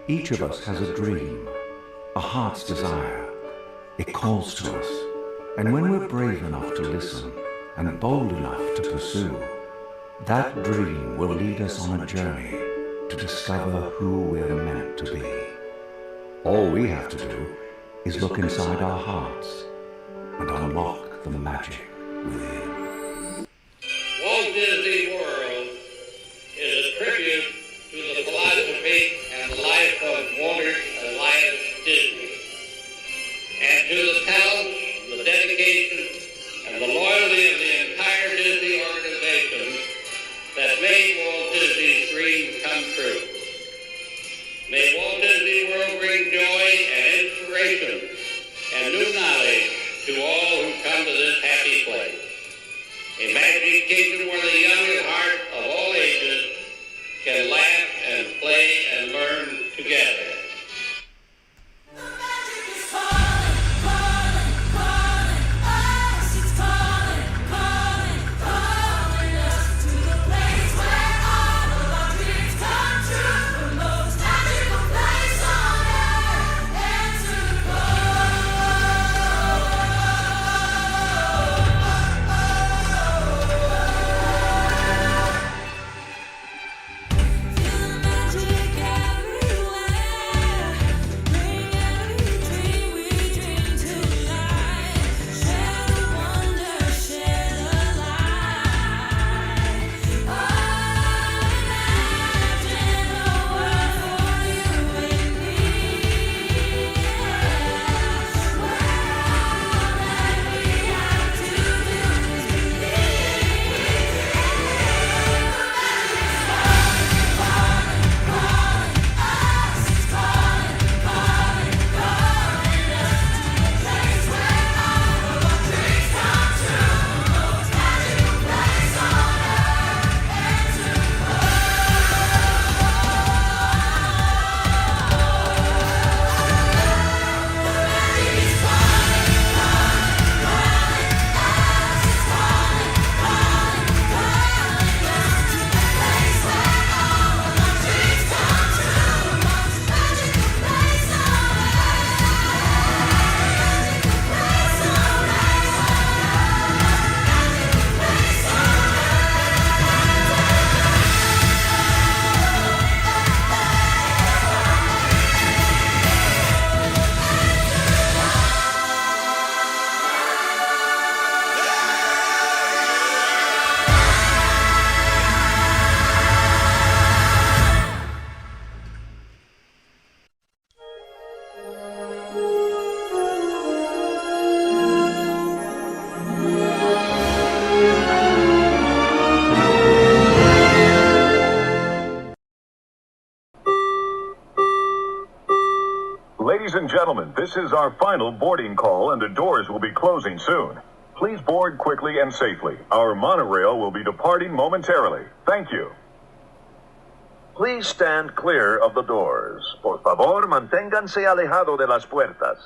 Each of us has a dream, a heart's desire. It calls to us, and when we're brave enough to listen and bold enough to pursue, that dream will lead us on a journey to discover who we're meant to be. All we have to do is look inside our hearts and unlock the magic within. Walt Disney World is a tribute to the philosophy and life of Walt Elias Disney, and to the talents, the dedication, and the loyalty of the entire Disney organization that made Walt Disney's dream come true. May Walt Disney World bring joy and inspiration and new knowledge to all who come to this happy place. A magic kingdom where the young at heart of all ages can laugh and play and learn together. Ladies and gentlemen, this is our final boarding call and the doors will be closing soon. Please board quickly and safely. Our monorail will be departing momentarily. Thank you. Please stand clear of the doors. Por favor, manténganse alejado de las puertas.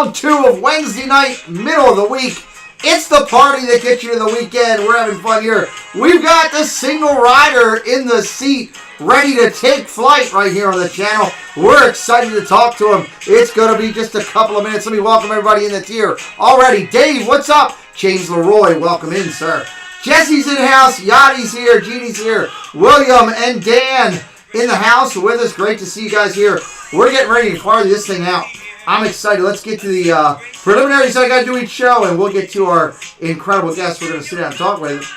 round 2 of Wednesday night, middle of the week. It's the party that gets you to the weekend. We're having fun here. We've got the single rider in the seat, ready to take flight right here on the channel. We're excited to talk to him. It's going to be just a couple of minutes. Let me welcome everybody in the tier already. Dave, what's up? James Leroy, welcome in, sir. Jesse's in the house. Yachty's here. Jeannie's here. William and Dan in the house with us. Great to see you guys here. We're getting ready to party this thing out. I'm excited. Let's get to the preliminaries I got to do each show, and we'll get to our incredible guests we're going to sit down and talk with.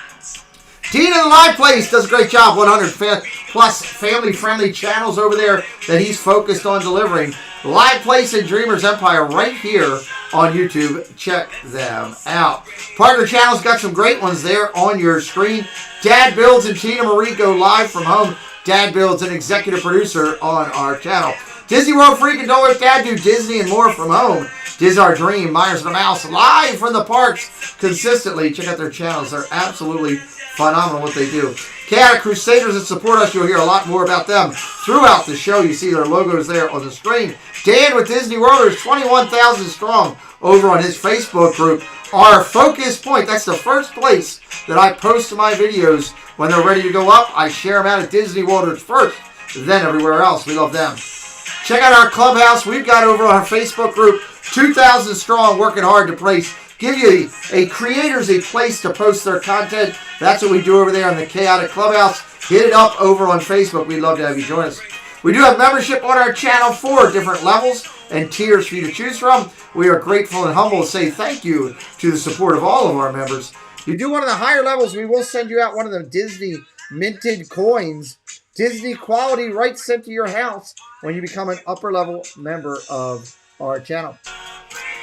Tina in the Live Place does a great job. 100 plus family-friendly channels over there that he's focused on delivering. Live Place and Dreamers Empire right here on YouTube. Check them out. Partner channels got some great ones there on your screen. Dad Builds and Tina Marie go live from home. Dad Builds, an executive producer on our channel. Disney World Freaking Don't Let Dad Do Disney and more from home. Diz Our Dream, Myers and the Mouse, live from the parks consistently. Check out their channels. They're absolutely phenomenal what they do. Chaotic Crusaders that support us, you'll hear a lot more about them throughout the show. You see their logos there on the screen. Dan with Disney World is 21,000 strong over on his Facebook group. Our focus point, that's the first place that I post my videos when they're ready to go up. I share them out at Disney World first, then everywhere else. We love them. Check out our clubhouse. We've got over on our Facebook group, 2,000 strong, working hard to give you creators a place to post their content. That's what we do over there in the Chaotic Clubhouse. Hit it up over on Facebook. We'd love to have you join us. We do have membership on our channel, 4 different levels and tiers for you to choose from. We are grateful and humble to say thank you to the support of all of our members. You do one of the higher levels, we will send you out one of the Disney minted coins. Disney quality right sent to your house when you become an upper level member of our channel.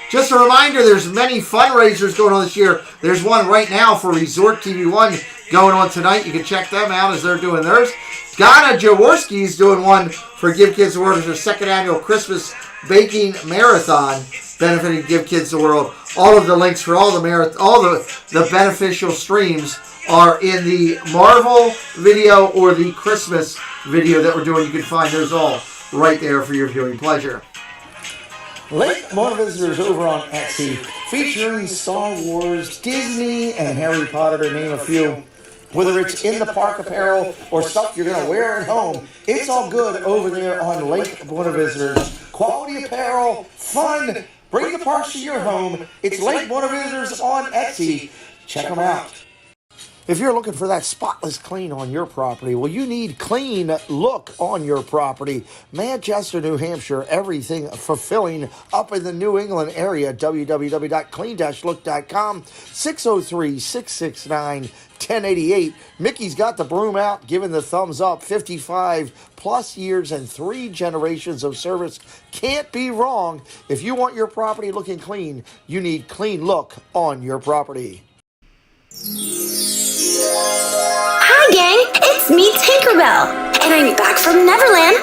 Just a reminder, there's many fundraisers going on this year. There's one right now for Resort TV 1 going on tonight. You can check them out as they're doing theirs. Donna Jaworski's doing one for Give Kids the World as their second annual Christmas Baking Marathon benefiting Give Kids the World. All of the links for all the beneficial streams are in the Marvel video or the Christmas video that we're doing. You can find those all right there for your viewing pleasure. Lake Visitors over on Etsy, featuring Star Wars, Disney, and Harry Potter, to name a few. Whether it's in the park apparel or stuff you're going to wear at home, it's all good over there on Lake Visitors. Quality apparel, fun, bring the parks to your home. It's Lake Visitors on Etsy. Check them out. If you're looking for that spotless clean on your property, well, you need clean look on your property. Manchester, New Hampshire, everything fulfilling up in the New England area. www.clean-look.com, 603-669-1088. Mickey's got the broom out, giving the thumbs up. 55 plus years and 3 generations of service. Can't be wrong. If you want your property looking clean, you need clean look on your property. Hi gang, it's me Tinkerbell, and I'm back from Neverland.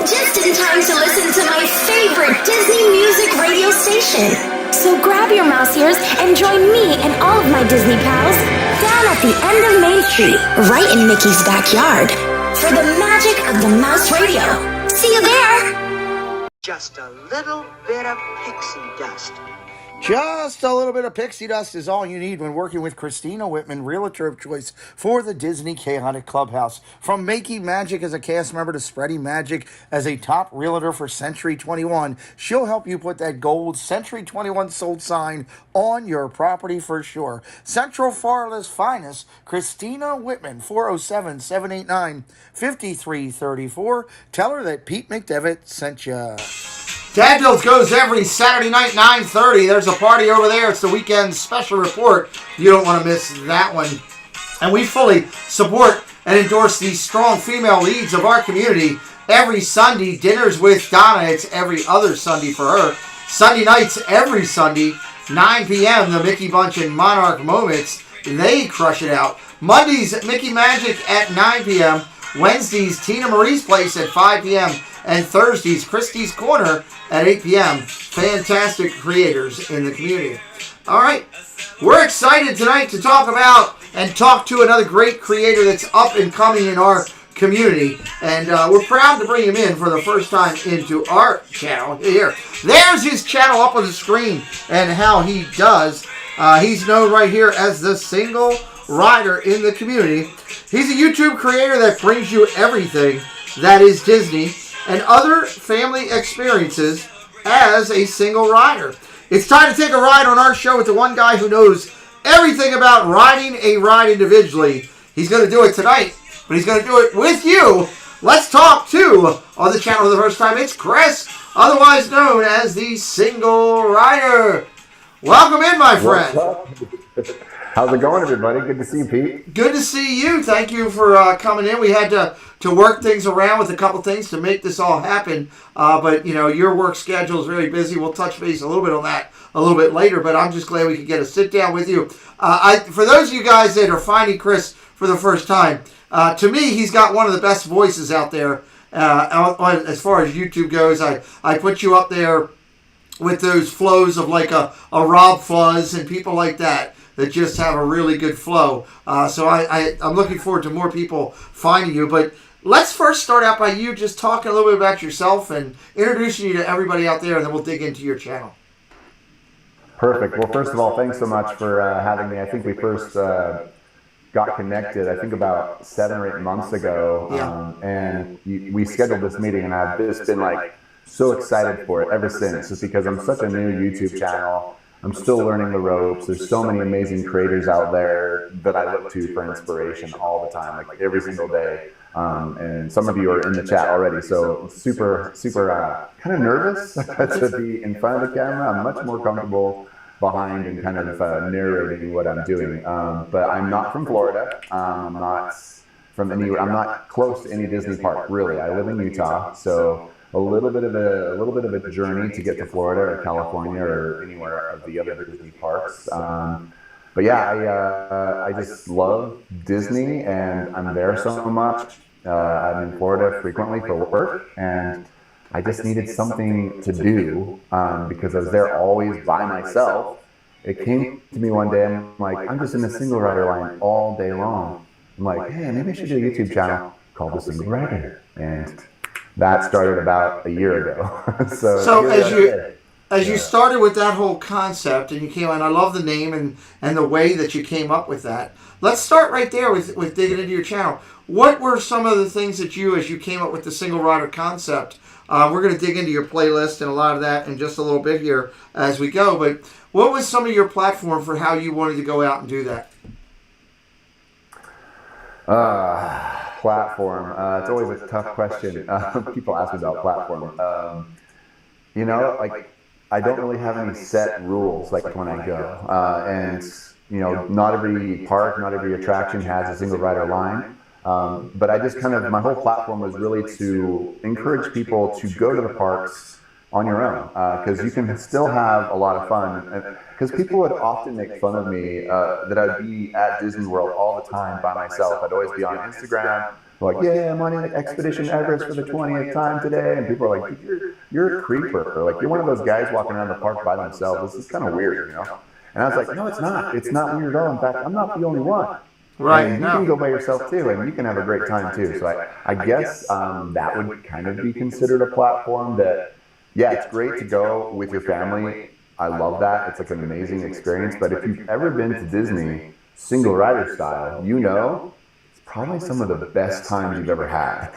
Just in time to listen to my favorite Disney music radio station. So grab your mouse ears and join me and all of my Disney pals down at the end of Main Street, right in Mickey's backyard, for the magic of the Mouse Radio. See you there! Just a little bit of pixie dust. Just a little bit of pixie dust is all you need when working with Cristina Wittmann, Realtor of choice for the Disney Chaotic Clubhouse. From making magic as a cast member to spreading magic as a top realtor for Century 21, she'll help you put that gold Century 21 sold sign on your property for sure. Central Florida's finest, Cristina Wittmann, 407-789-5334. Tell her that Pete McDevitt sent you. Dad Builds goes every Saturday night, 9:30. There's a party over there. It's the weekend special report. You don't want to miss that one. And we fully support and endorse these strong female leads of our community. Every Sunday, dinners with Donna. It's every other Sunday for her. Sunday nights, every Sunday, 9 p.m., the Mickey Bunch and Monarch Moments. They crush it out. Mondays, Mickey Magic at 9 p.m. Wednesdays, Tina Marie's Place at 5 p.m. And Thursdays, Christie's Corner at 8 p.m. Fantastic creators in the community. All right, we're excited tonight to talk about and talk to another great creator that's up and coming in our community, and we're proud to bring him in for the first time into our channel here. There's his channel up on the screen and how he does. He's known right here as the single rider in the community. He's a YouTube creator that brings you everything that is Disney and other family experiences as a single rider. It's time to take a ride on our show with the one guy who knows everything about riding a ride individually. He's going to do it tonight, but he's going to do it with you. Let's talk to, on the channel for the first time, it's Chris, otherwise known as the Single Rider. Welcome in, my friend. How's it going, everybody? Good to see you, Pete. Good to see you. Thank you for coming in. We had to work things around with a couple things to make this all happen. But, you know, your work schedule is really busy. We'll touch base a little bit on that a little bit later. But I'm just glad we could get a sit down with you. For those of you guys that are finding Chris for the first time, to me, he's got one of the best voices out there as far as YouTube goes. I put you up there with those flows of like a Rob Fuzz and people like that just have a really good flow. So I'm looking forward to more people finding you. But let's first start out by you just talking a little bit about yourself and introducing you to everybody out there, and then we'll dig into your channel. Perfect. Well, first of all, thanks so much for having me. I think we first got connected, I think about 7 or 8 months ago. And we scheduled this meeting, and I've just been like so excited for it ever since, just because I'm such a new YouTube channel. I'm still learning the ropes. There's so many amazing creators out there that I look to for inspiration all the time, like every single day. And some of you are in the chat already, so super kind of nervous to be in front of the camera. I'm much more comfortable behind and kind of narrating what I'm doing. But I'm not from Florida. I'm not from anywhere. I'm not close to any Disney park, really. I live in Utah, so a little bit of a journey to get to Florida or California or anywhere of the other Disney parks. But yeah, I just love Disney, and I'm there so much. I'm in Florida frequently for work, and I just needed something to do because I was there always by myself. It came to me one day, I'm like, I'm just in the single rider line all day long. I'm like, hey, maybe I should do a YouTube channel called The Single Rider. And that started about a year ago. so as you started with that whole concept, and you came on, I love the name and the way that you came up with that. Let's start right there with digging into your channel. What were some of the things that as you came up with the single rider concept? We're going to dig into your playlist and a lot of that in just a little bit here as we go. But what was some of your platform for how you wanted to go out and do that? Platform. It's always a tough question. People ask me about platform. You know, like I don't really have any set rules like when I go. And, you know, not every park, not every attraction has a single rider line. But I just kind of, my whole platform was really to encourage people to go to the parks on your own, because you can still have a lot of fun. Because people would often make fun of me that I'd be at Disney World all the time by myself. I'd always be on Instagram, like, yeah, I'm on Expedition Everest for the 20th time today. And people are like, you're a creeper. Or like, you're one of those guys walking around the park by themselves. This is kind of weird, you know? And I was like, no, it's not. It's not weird at all. In fact, I'm not the only one. Right. And you can go by yourself too, and you can have a great time too. So I guess that would kind of be considered a platform that, yeah, it's great to go with your family. I love that. It's like an amazing experience. But if you've ever been to Disney, single rider style, you know, it's probably some of the best times you've ever had.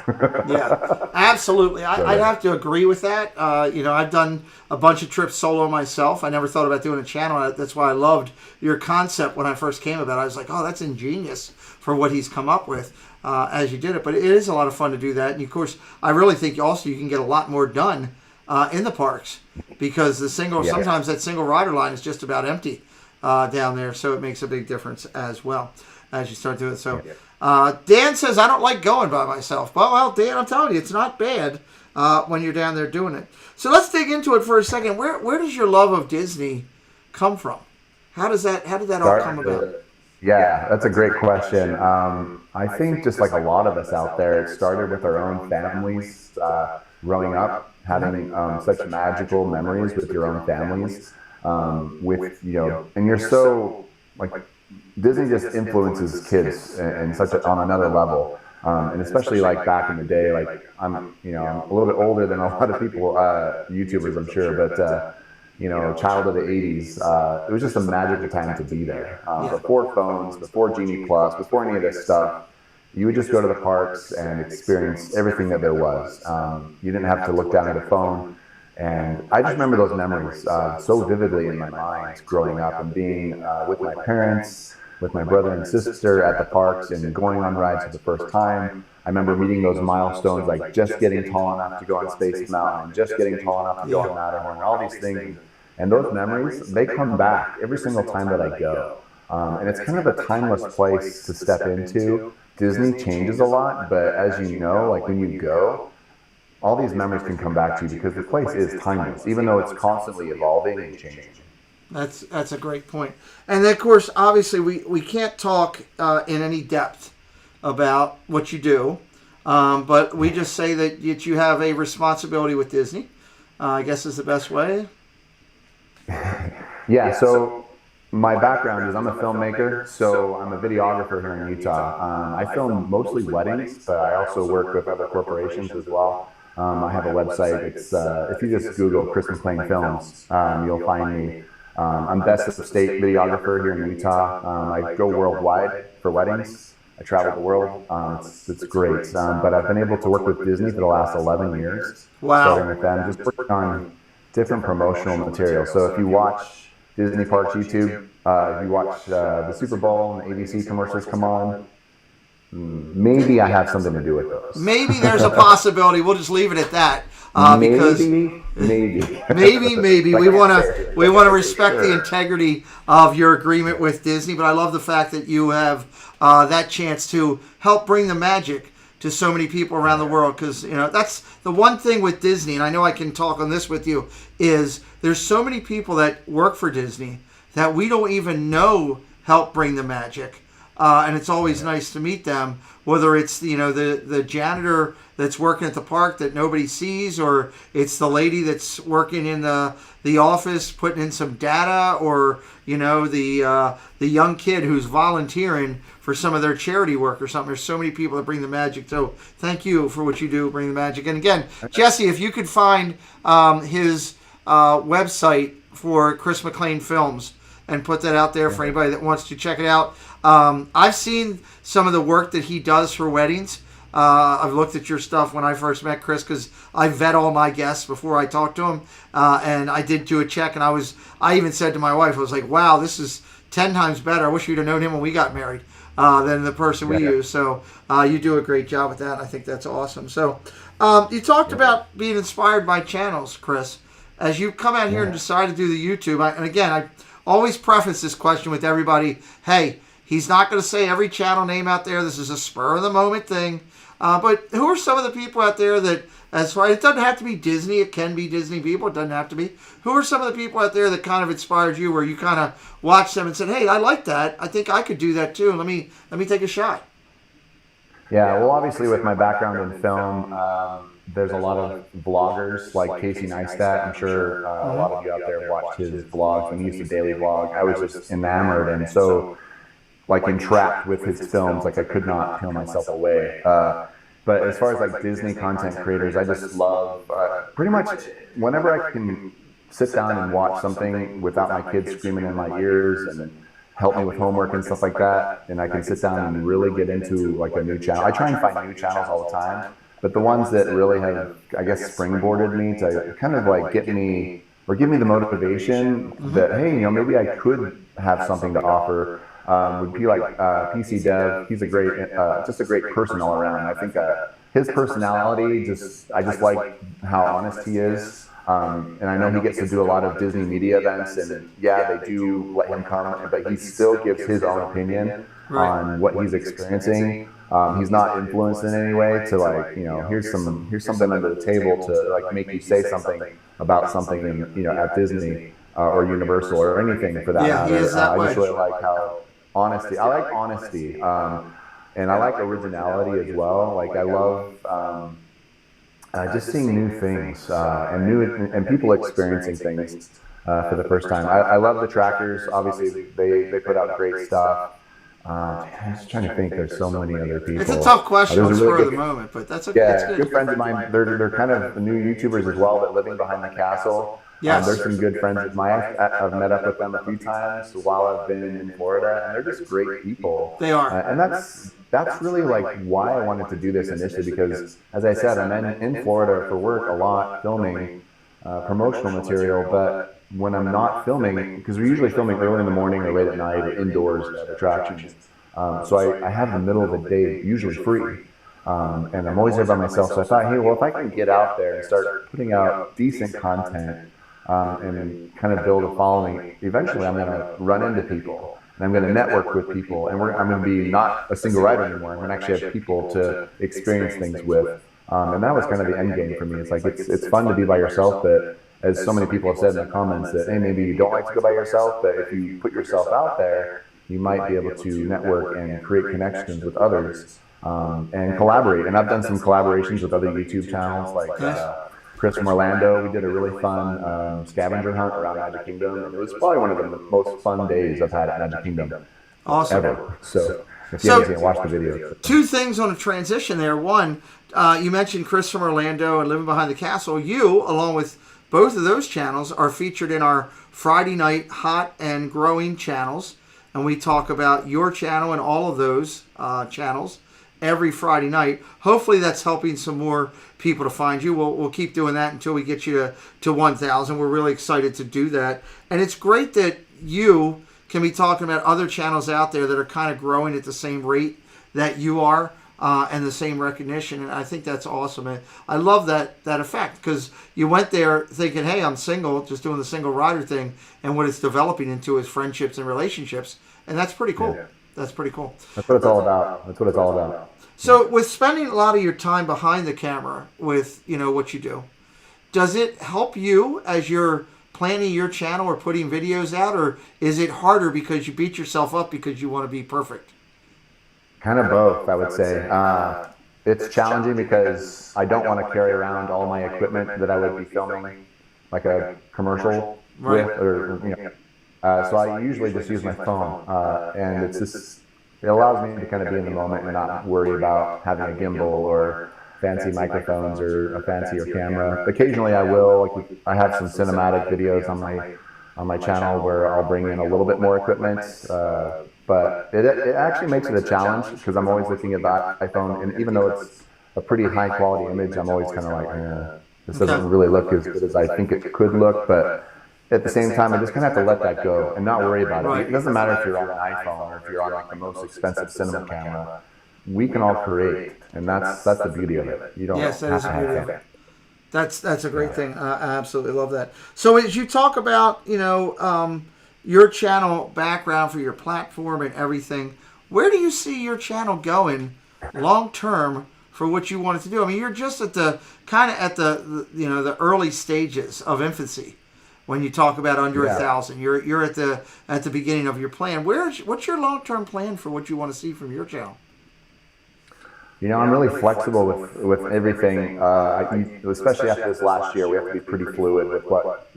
Yeah, absolutely. I'd have to agree with that. You know, I've done a bunch of trips solo myself. I never thought about doing a channel. That's why I loved your concept when I first came about it. I was like, oh, that's ingenious for what he's come up with as you did it. But it is a lot of fun to do that. And, of course, I really think also you can get a lot more done in the parks, because the sometimes that single rider line is just about empty down there, so it makes a big difference as well as you start doing it. So Dan says, I don't like going by myself. Well, Dan, I'm telling you, it's not bad when you're down there doing it. So let's dig into it for a second. Where does your love of Disney come from? How did that all come about? Yeah, that's a great question. I think just like a lot of us out there, it started with our own families growing up, having such magical memories with your own families, with, you know, and you're so, like, Disney just influences kids and on another level. And especially like back in the day, like I'm a little bit older than a lot of people, YouTubers, I'm sure, but child of the 80s, it was just a magical time to be there. Before phones, before Genie Plus, before any of this stuff, you would just go to the parks and experience everything that there was. You didn't have to look down at a phone. And I just remember those memories so vividly in my mind growing up and being with my parents, with my brother and sister at the parks and going on rides for the first time. I remember meeting those milestones, like just getting tall enough to go on Space Mountain, just getting tall enough to go on Matterhorn, all these things. And those memories, they come back every single time that I go. And it's kind of a timeless place to step into. Disney changes a lot, but as you know, like when you go, all these memories can come back to you because the place is timeless, even though it's constantly evolving and changing. That's a great point. And then, of course, obviously, we can't talk in any depth about what you do, but we just say that you have a responsibility with Disney, I guess is the best way. Yeah, so my background is I'm a filmmaker, so I'm a videographer here in Utah. I film mostly weddings, but I also work with other corporations as well. I have a website. It's if you just Google Chris McClain Films, you'll find me. I'm best of state videographer here in Utah. I go worldwide for weddings. I travel the world. It's great. But I've been able to work with Disney for the last 11 years. Wow. Starting with them, just working on different promotional material. So if you watch Disney Parks YouTube, if you watch the Super Bowl and the ABC commercials come on, maybe I have something to do with those. Maybe there's a possibility. We'll just leave it at that. Because maybe. We want to respect the integrity of your agreement with Disney, but I love the fact that you have that chance to help bring the magic to so many people around the world. Because that's the one thing with Disney, and I know I can talk on this with you, is there's so many people that work for Disney that we don't even know help bring the magic. And it's always nice to meet them, whether it's the janitor that's working at the park that nobody sees, or it's the lady that's working in the office putting in some data, or the young kid who's volunteering for some of their charity work or something. There's so many people that bring the magic. So thank you for what you do, bring the magic. And again, Jesse, if you could find his website for Chris McClain Films and put that out there for anybody that wants to check it out. I've seen some of the work that he does for weddings. I've looked at your stuff when I first met Chris, because I vet all my guests before I talk to them. And I did do a check, and I even said to my wife, I was like, wow, this is 10 times better. I wish you'd have known him when we got married than the person we use. So you do a great job with that. I think that's awesome. So you talked about being inspired by channels, Chris. As you come out here and decide to do the YouTube, and again, I always preface this question with everybody, hey, he's not going to say every channel name out there. This is a spur-of-the-moment thing. But who are some of the people out there that, as far, it doesn't have to be Disney. It can be Disney people. It doesn't have to be. Who are some of the people out there that kind of inspired you, where you kind of watched them and said, hey, I like that. I think I could do that too. Let me take a shot. Yeah, well, obviously with my background in film, there's a lot of vloggers like Casey Neistat. I'm sure a lot of you out there watched his vlogs when he used to daily vlog. I was just enamored and so entrapped with his films, like I could not peel myself away. But as far as like Disney content creators, I just love pretty much whenever I can sit down and watch something without my kids screaming in my ears and help me with homework and stuff like that, and I can sit down and really get into like a new channel. I try and find new channels all the time, but the ones that really have, I guess, springboarded me to kind of like get me or give me the motivation that, hey, maybe I could have something to offer, would be like PC Dev. He's a great, just a great person all around. I think his personality, I just like how honest he is. And I know he gets to do a lot of Disney media events, and they do let him come, but he still gives his own opinion on what he's experiencing. He's not influenced in any way to here's something under the table to make you say something about something at Disney or Universal or anything for that matter. I just really like how honesty. I like honesty, and I like originality as well. Like I love. Just seeing new things and people experiencing things for the first time. I love the trackers. Obviously, they put out great stuff. I'm just trying to think. There's so many other people. It's a tough question on There's the a spur really of the good, moment, but that's okay. yeah, That's good friends of mine. They're kind of new YouTubers as well, but living behind the castle. Yes. There's some good friends of mine. I've met up with them a few times while I've been in Florida, and they're just great people. They are. And that's really like why I wanted to do this initially, because as I said, I'm in Florida for work a lot, filming promotional material, but when I'm not filming, because we're usually filming early in the morning or late at night or indoors at attractions, so I have the middle of the day usually free. And I'm always there by myself, so I thought, hey, well, if I can get out there and start putting out decent content and kind of build a following, eventually I'm going to run into people, and I'm going to network with people, and I'm going to be not a single writer anymore. I'm going to actually have people to experience things with, and that was kind of the end game for me. It's like it's fun to be by yourself, but as so many people have said in the comments that, hey, maybe you don't like to go by yourself, but if you put yourself out there, you might be able to network and create connections with others. And collaborate. And I've done some collaborations with other YouTube channels like Chris from Orlando. We did a really fun scavenger hunt around Magic Kingdom. And it was probably one of the most fun days I've had at Magic Kingdom ever. So if you haven't watched the video. Two things on a transition there. One, you mentioned Chris from Orlando and Living Behind the Castle. You, along with both of those channels, are featured in our Friday night Hot and Growing channels. And we talk about your channel and all of those channels every Friday night. Hopefully that's helping some more people to find you. We'll keep doing that until we get you to 1,000. We're really excited to do that. And it's great that you can be talking about other channels out there that are kind of growing at the same rate that you are and the same recognition. And I think that's awesome. And I love that effect, because you went there thinking, hey, I'm single, just doing the single rider thing. And what it's developing into is friendships and relationships. And that's pretty cool. Yeah. That's pretty cool. That's what it's all about. So with spending a lot of your time behind the camera with, what you do, does it help you as you're planning your channel or putting videos out, or is it harder because you beat yourself up because you want to be perfect? Kind of both, I would say. It's challenging because I don't want to carry around all my equipment that I would be filming like a commercial with, so I usually just use my phone, and it allows me to kind of be in the moment and not worry about having a gimbal or fancy microphones or a fancier camera. Occasionally I will. Like I have some cinematic videos on my channel where I'll bring in a little bit more equipment, but it actually makes it a challenge because I'm always looking at the iPhone, and even though it's a pretty high quality image, I'm always kind of like, this doesn't really look as good as I think it could look, but at the same time, I just kind of have to let that go and not worry about it. It doesn't matter if you're on an iPhone or if you're on like the most expensive cinema camera. We can all create, and that's the beauty of it. You don't have to have that. That's a great thing. I absolutely love that. So as you talk about, your channel background for your platform and everything, where do you see your channel going long term for what you want it to do? I mean, you're just at the the early stages of infancy. When you talk about under 1,000, you're at the beginning of your plan. What's your long-term plan for what you want to see from your channel? I'm really flexible with everything. Especially after this last year, we have to be pretty fluid with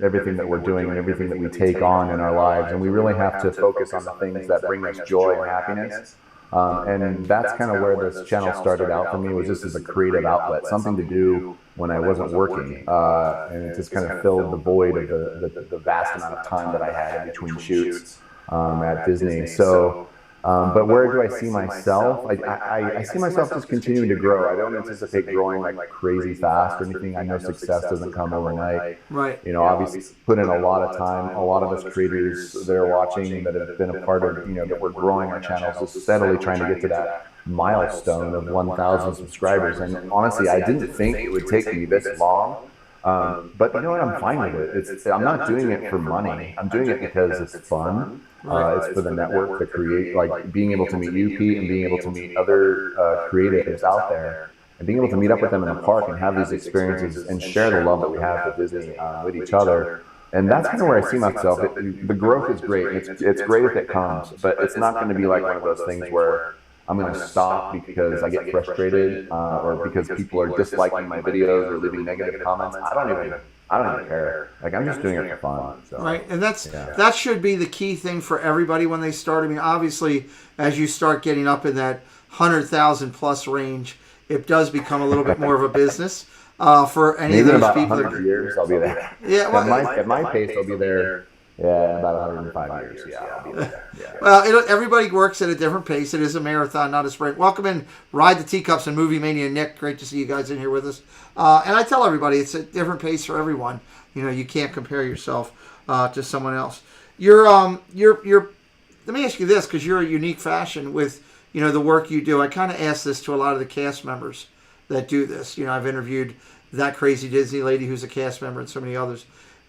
everything that we're doing and everything that we take on in our lives, and we really have to focus on the things that bring us joy and happiness. And that's kind of where this channel started out for me, was just as a creative outlet, something to do when I wasn't working, and it just kind of filled the void of the vast amount of time that I had in between shoots at Disney. So, but where do I see myself? I see myself just continuing to grow. I don't anticipate growing like crazy fast or anything. I know success doesn't come overnight. Right. Obviously put in a lot of time. A lot of us creators that are watching, that have been a part of, that we're growing our channels, just steadily trying to get to that milestone of 1,000 subscribers. And honestly, I didn't think it would take me this long. But you know what? I'm fine with it. I'm not doing it for money. I'm doing it because it's fun. It's for the network to create, like being able to meet you, Pete, and being able to meet other creatives out there, and being able to meet up with them in the park and have these experiences and share the love that we have with Disney with each other. And that's kind of where I see myself. The growth is great. It's great if it comes, but it's not going to be like one of those things where I'm going to stop because I get frustrated or because people are disliking my videos or leaving negative comments. I don't even I don't even care. Like, I'm just doing it for fun. So. Right, and that should be the key thing for everybody when they start. I mean, obviously, as you start getting up in that 100,000 plus range, it does become a little bit more of a business for any Maybe of those about people. 100 years, I'll be there. Yeah, well, at my pace, I'll be there. Yeah, about 105 years. Yeah, I'll be there. Yeah. Well, everybody works at a different pace. It is a marathon, not a sprint. Welcome in, Ride the Teacups and Movie Mania. Nick, great to see you guys in here with us. And I tell everybody, it's a different pace for everyone. You know, you can't compare yourself to someone else. You're. Let me ask you this, because you're a unique fashion with, you know, the work you do. I kind of ask this to a lot of the cast members that do this. You know, I've interviewed that crazy Disney lady who's a cast member and so many others.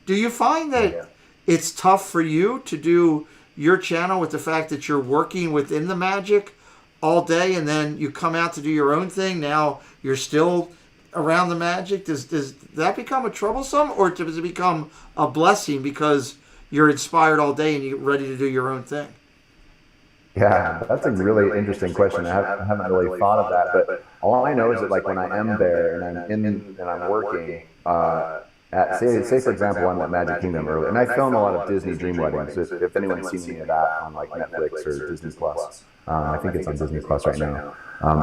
Do you find that it's tough for you to do your channel with the fact that you're working within the magic all day and then you come out to do your own thing? Now you're still around the magic. Does that become a troublesome, or does it become a blessing because you're inspired all day and you're ready to do your own thing? Yeah, that's a really interesting question. I haven't really thought of that, but all I know is that, like, when I am there and I'm working, at say for example, I'm at Magic Kingdom early, and I film a lot of Disney Dream Weddings. If anyone's seen any of that on like Netflix or Disney Plus, I think it's on Disney Plus right now.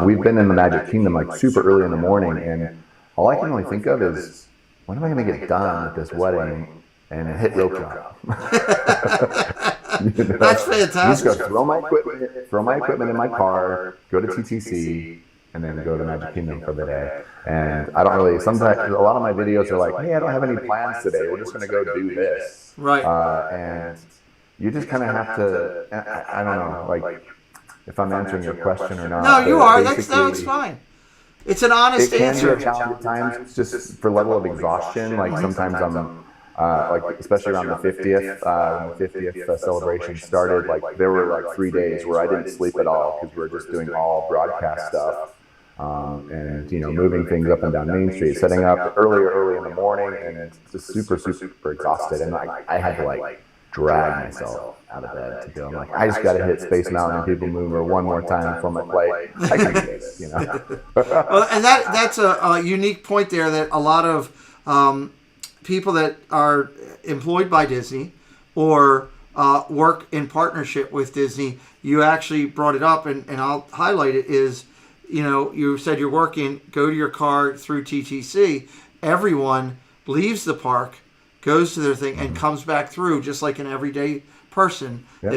We've been in the Magic Kingdom like super early in the morning, and all I can really think of is, when am I going to get done with this wedding and hit rope drop? You know? That's fantastic. Just go throw my equipment in my car, go to TTC, and then go to Magic Kingdom for the day. And I don't really, sometimes, a lot of my videos are like, hey, I don't have any plans today. We're just going to go do this. Right. And you just kind of have to, I don't know, like, if I'm answering your question or not. No, you are. That's fine. It's an honest answer. It can be a challenge at times, just for level of exhaustion. Like, sometimes I'm, like, especially around the 50th, when the 50th celebration started, like, there were like 3 days where I didn't sleep at all because we were just doing all broadcast stuff. And, you know, moving things up and down Main Street, setting up early in the morning, and it's just super exhausted. And I had to, like, drag myself out of bed to go. I'm like, I just got to hit Space Mountain and People Mover one more time before my flight. I can do this, you know. Well, and that's a unique point there, that a lot of people that are employed by Disney or work in partnership with Disney, you actually brought it up, and I'll highlight it, is, you know, you said you're working, go to your car through TTC. Everyone leaves the park, goes to their thing, and comes back through just like an everyday person. Yep.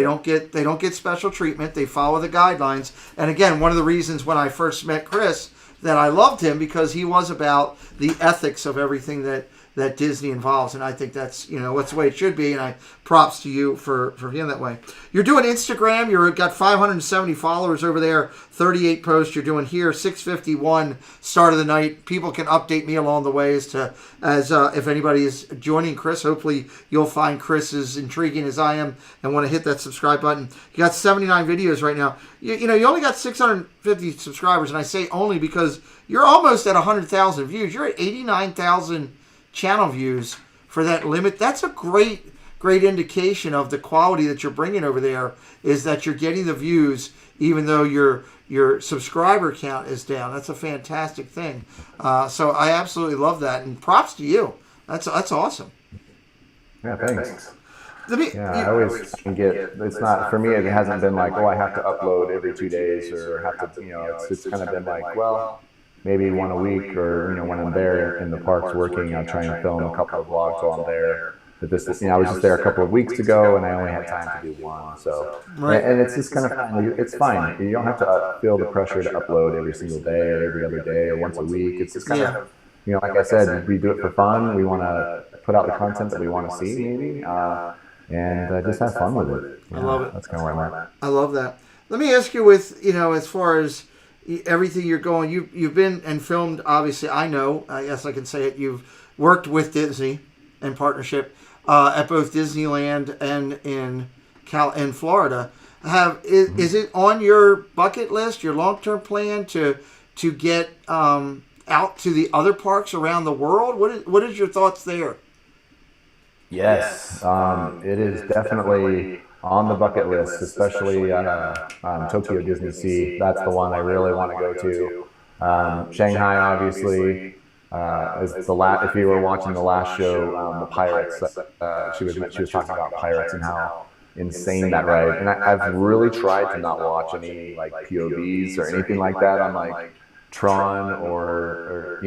They don't get special treatment. They follow the guidelines. And again, one of the reasons when I first met Chris that I loved him, because he was about the ethics of everything that Disney involves, and I think that's, you know, that's the way it should be, and I props to you for being that way. You're doing Instagram, you've got 570 followers over there, 38 posts. You're doing here 651 start of the night. People can update me along the way as if anybody is joining Chris. Hopefully you'll find Chris as intriguing as I am and want to hit that subscribe button. You got 79 videos right now. You know, you only got 650 subscribers, and I say only because you're almost at 100,000 views. You're at 89,000 channel views for that limit. That's a great indication of the quality that you're bringing over there, is that you're getting the views even though your subscriber count is down. That's a fantastic thing. So I absolutely love that, and props to you. That's awesome. Yeah, thanks. I always get, it's not, for me, it hasn't been like, oh, I have to upload every 2 days, or have to, you know, it's kind of been like, well, maybe one a week, or, you know, when I'm there in the parks working, I'll try and film a couple of vlogs while I'm there. But this is, you know, I was just there a couple of weeks ago, and I only had time to do one. So, and it's just kind of fun. It's fine. You don't have to feel the pressure to upload every single day or every other day or once a week. It's just kind of, you know, like I said, we do it for fun. We want to put out the content that we want to see, maybe, and just have fun with it. I love it. That's kind of where I'm at. I love that. Let me ask you, with, you know, as far as everything you're going, you've been and filmed, obviously, I know, yes, I can say it, you've worked with Disney in partnership at both Disneyland and in Florida. Is it on your bucket list, your long-term plan to get out to the other parks around the world? What is your thoughts there? Yes, it is definitely on the bucket list, especially Tokyo Disney Sea. That's the one I really want to go to. Shanghai, obviously. As if you were watching the last show, the Pirates, she was talking about pirates and how insane that ride. And I've really tried to not watch any like POVs or anything like that on like Tron or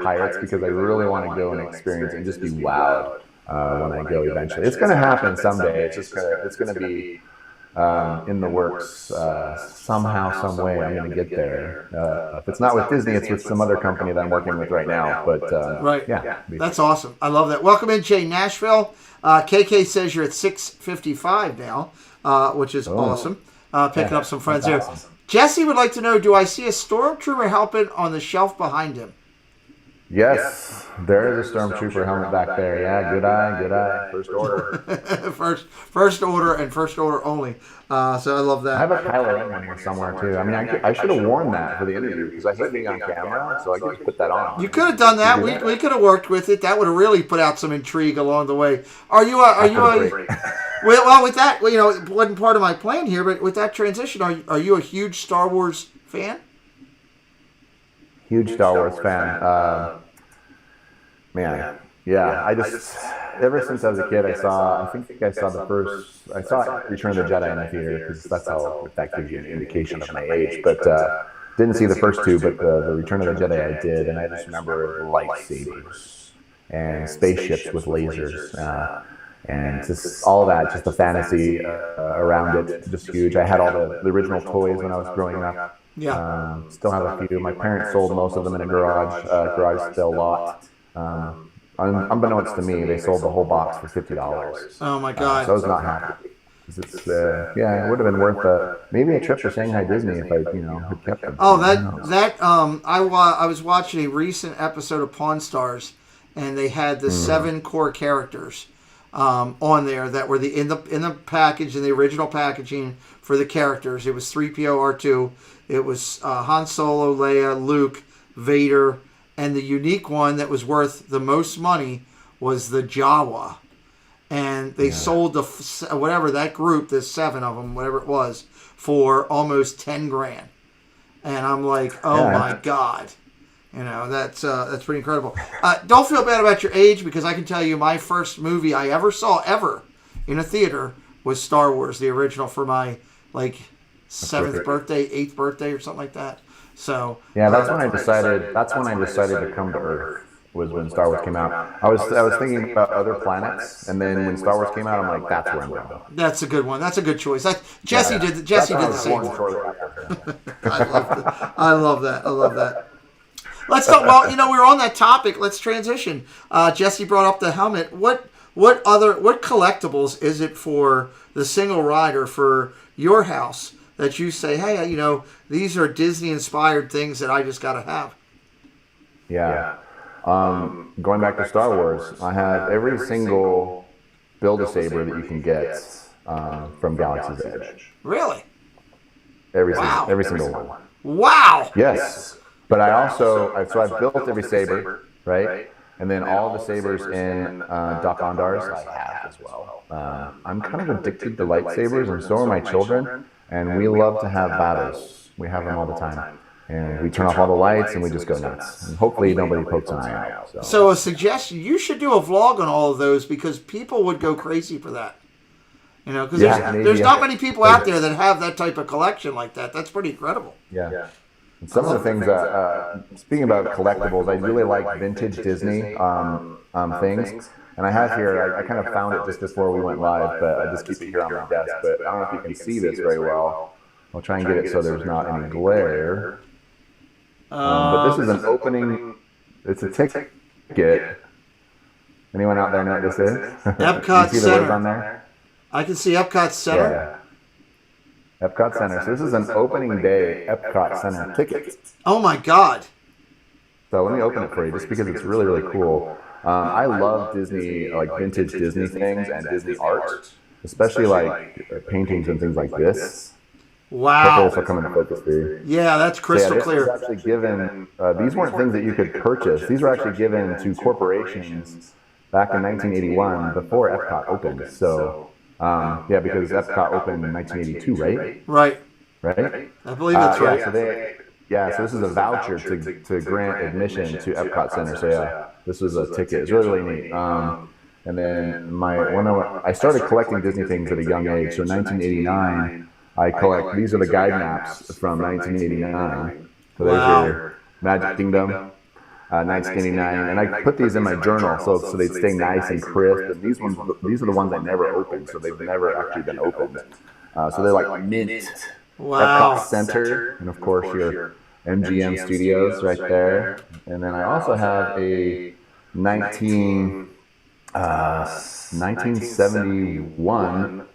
Pirates, because I really want to go and experience and just be wowed when I go eventually. It's going to happen someday. It's going to be in the works somehow, some way. I'm going to get there. If it's not with Disney, it's with some other company that I'm working with right now. But yeah, that's awesome. I love that. Welcome in, Jay, Nashville. KK says you're at 6:55 now, which is awesome. Picking up some friends here. Awesome. Jesse would like to know, do I see a stormtrooper helmet on the shelf behind him? Yes, there is a stormtrooper helmet back there. Yeah, good eye. First order. first order and first order only. So I love that. I have a Kylo Ren one here somewhere too. I mean, I should have worn that for the interview because I hate being on camera, so I could just put that on. You could have done that. We could have worked with it. That would have really put out some intrigue along the way. Well, with that, it wasn't part of my plan here, but with that transition, are you a huge Star Wars fan? Huge Star Wars fan. Man, yeah. I just, ever since I was a kid, I saw Return of the Jedi in the theater, because that's how, if that gives you an indication of my age. But didn't see the first two, but the Return of the Jedi I did, and I just remember lightsabers and spaceships with lasers. And just all that, just the fantasy around it, just huge. I had all the original toys when I was growing up. Yeah. Still have a few. My parents sold most of them in a garage sale lot. Unbeknownst to me, they sold the whole box for $50. Oh my God! So I was not happy. It would have been worth maybe a trip to Shanghai Disney if I had kept them. Oh, I was watching a recent episode of Pawn Stars, and they had the 7 core characters on there that were in the package, in the original packaging for the characters. It was 3PO, R2. It was Han Solo, Leia, Luke, Vader, and the unique one that was worth the most money was the Jawa. And they sold that group, the 7 of them, whatever it was, for almost $10,000. And I'm like, my God. That's pretty incredible. Don't feel bad about your age, because I can tell you my first movie I ever saw in a theater was Star Wars, the original, for my 7th birthday, 8th birthday, or something like that. So that's when I decided. That's when I decided to come to Earth. Was when Star Wars came out. I was thinking about other planets, and then when Star Wars came out, I'm like, that's where I'm going. That's a good one. That's a good choice. Jesse did the same. I love that. Let's talk. Well, we're on that topic. Let's transition. Jesse brought up the helmet. What collectibles is it for the single rider for your house that you say, hey, these are Disney-inspired things that I just got to have? Yeah. Going back to Star Wars, I have every single Build-A-Saber that you can get from Galaxy's Edge. Really? Every single one. Wow. Yes. But I've built every saber, right? And then all the sabers in Doc Ondar's I have as well. I'm kind of addicted to lightsabers, and so are my children. And we love to have battles. We have them all the time. And we turn off all the lights and we just go nuts. And hopefully nobody pokes an eye out. So a suggestion, you should do a vlog on all of those, because people would go crazy for that. Because there's not many people out there that have that type of collection like that. That's pretty incredible. Yeah. And some of the things, speaking about collectibles, I really like vintage Disney things. And I have here, I kind of found it just before we went live, but I just keep it here on my desk. But I don't know if you can see this very well. I'll try and get it so there's not any glare. But this is an opening, it's a ticket. Anyone out there know what this is? Epcot you see the Center. words on there? I can see Epcot Center. Yeah. Epcot Center. So this is an opening day Epcot Center ticket. Oh my God. So let me open it for you just because it's really, really cool. I love Disney, like vintage Disney things and Disney art, especially like paintings and things like this. Wow. This will come into focus for you. Yeah, that's crystal clear. This was actually given, these weren't things that you could purchase. These were actually given to corporations back in 1981 before Epcot opened. So, because Epcot opened in 1982, right? Right. Right? I believe that's right. So Yeah, so this is a voucher to grant admission to Epcot Center. So yeah, this was a ticket. It's really, really neat. And then I started collecting Disney things at a young age. So in 1989, I collect, these are the guide maps from 1989. So there's your Magic Kingdom, 1989. And I put these in my journal so they'd stay nice and crisp. And these are the ones I never opened, so they've never actually been opened. So they're like mint. Wow. Epcot Center, and of course your MGM Studios right there. And then I also have a 1971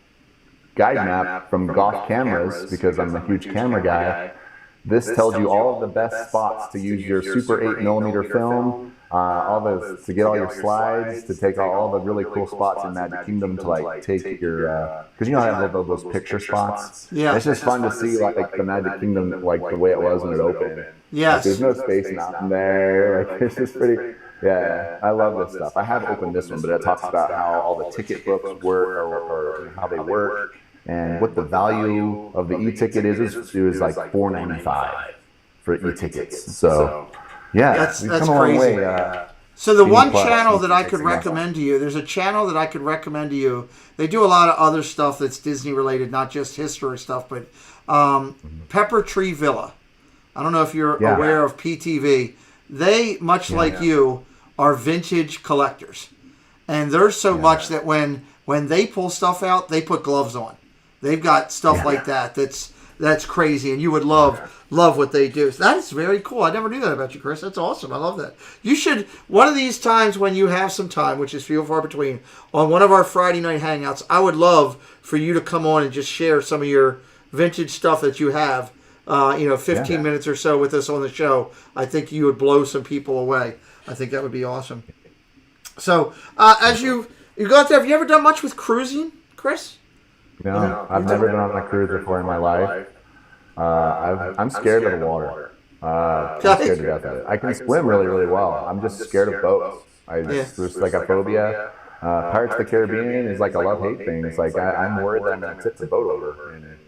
guide map from Goff Cameras, because I'm a huge camera guy. This tells you all of the best spots to use your Super 8mm film, to get all your slides, to take all the really cool spots in Magic Kingdom, to like take your, because you know how I have those picture spots. Yeah, it's just fun to see like the Magic Kingdom like the way it was when it opened. Yes, like, there's no Space Mountain there. Like it's just pretty. Yeah, I love this stuff. I have opened this one, but it talks about how all the ticket books work, or how they work, and what the value of the e-ticket is. It was like $4.95 for e-tickets. So yeah, that's come a long crazy. way. So the CD one Plus, channel that I it's could amazing. recommend to you, there's a channel that I could recommend to you. They do a lot of other stuff that's Disney related, not just history stuff, but Pepper Tree Villa. I don't know if you're aware of PTV. They, much like you, are vintage collectors. And there's so much that when they pull stuff out, they put gloves on. They've got stuff like that's crazy, and you would love what they do. So that is very cool. I never knew that about you, Chris. That's awesome. I love that. You should, one of these times when you have some time, which is few and far between, on one of our Friday night hangouts, I would love for you to come on and just share some of your vintage stuff that you have. 15 minutes or so with us on the show. I think you would blow some people away. I think that would be awesome. So, as you go out there, have you ever done much with cruising, Chris? No, I've never been on a cruise before in my life. I'm scared of the water. I'm scared to death of it. I can swim really, really well. I'm just scared of boats. There's like a phobia. Pirates of the Caribbean is like a love-hate thing. It's like I'm worried that I'm going to tip the boat over and